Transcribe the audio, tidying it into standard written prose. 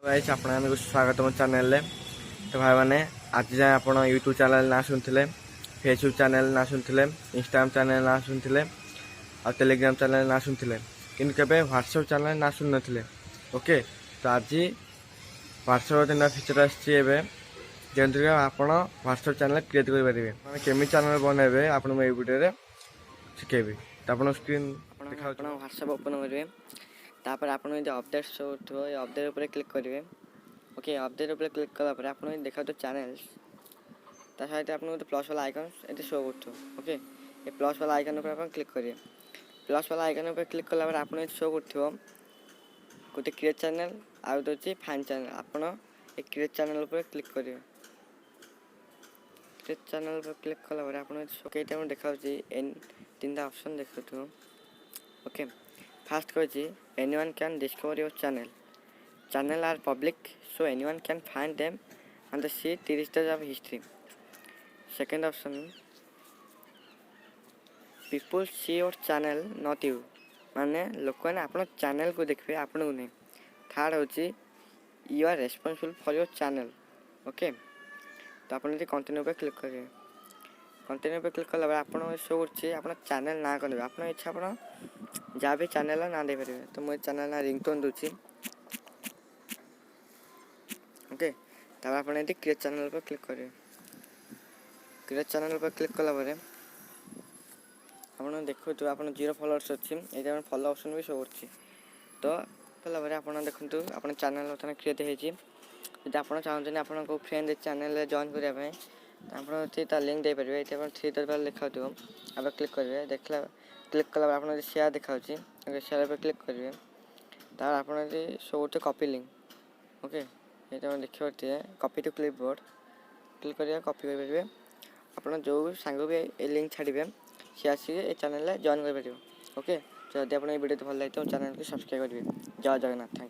Guys आपको स्वागत मो चैनल तो भाई मैंने आज जाए आप यूट्यूब चैनल ना शुणुले फेसबुक चैनल ना शुणुले इंस्टाग्राम चैनल ना शुणुले और टेलीग्राम चैनल ना शुणुले कि व्हाट्सएप चैनल ना शुणी नी ओके। तो आज व्हाट्सएप दिन फीचर आमती आप व्हाट्सएप चैनल क्रिएट करेंगे केमी चैनल बनइबे आपको ये वीडियो शिखेबी। तो आप स्क्रीन देखा व्हाट्सएप ओपन करेंगे तापर आप अपडेट शो उठो अपडेट उपर क्लिक करेंगे। ओके अपडेट उपर क्लिक कलापर आप देखा तो चैनल्स ता सहित आप प्लस वाला आइकन ये शो उठो। ओके ये प्लस वाला आइकन उपर आप क्लिक करेंगे। प्लस वाला आइकन उपर क्लिक कलापर आप शो उठो गोटे क्रिएट चैनल आउट अच्छी फाइन चैनल आपड़ ये क्रिएट चैनल उपर क्लिक करेंगे। क्रिएट चैनल पर क्लिक कलापर आप कईटा देखा तीन ऑप्शन देखो। ओके फास्ट कही anyone can discover your channel are public so anyone can find them and see 30 days of history. Second option people see your channel not you माने लोक मैंने आप चैनल को देखिए आपन को नहीं। थर्ड हूँ you are responsible for your channel. Okay तो आप कंटिन्यू पे क्लिक करेंगे। कंटिन्यू पे क्लिक कला आप शो कर चैनल ना करेंगे आप इच्छा आप जहाँ भी चैनल ना दे पारे। तो मुझे चैनल ना रिंगटोन दूसरी। ओके तब आप क्रिएट चैनल पर क्लिक करेंगे। क्रिएट चैनल पर क्लिक कला आप देखो तो आप 0 फॉलोअर्स अच्छी ये फॉलो ऑप्शन भी शो कर। तो कला आप देखो आप चैनल बर्तमान क्रिएट होती आप चाहते आप फ्रेंड चैनल जॉइन करने आप लिंक दे पारे। ये थ्री डॉट लिखा आप क्लिक करेंगे देखला क्लिक कला आप शेयर देखा शेयर पर क्लिक करेंगे तार आप शो कर कॉपी लिंक। ओके ये देखिए कॉपी टू क्लिपबोर्ड क्लिक करेंगे कॉपी करेंगे आप जो सांग भी ये लिंक छाड़े सी आसिक चैनल जॉइन कर। ओके जब आप वीडियो भल लगे तो चैनल को सब्सक्राइब करेंगे। जय जगन्नाथ थैंक यू।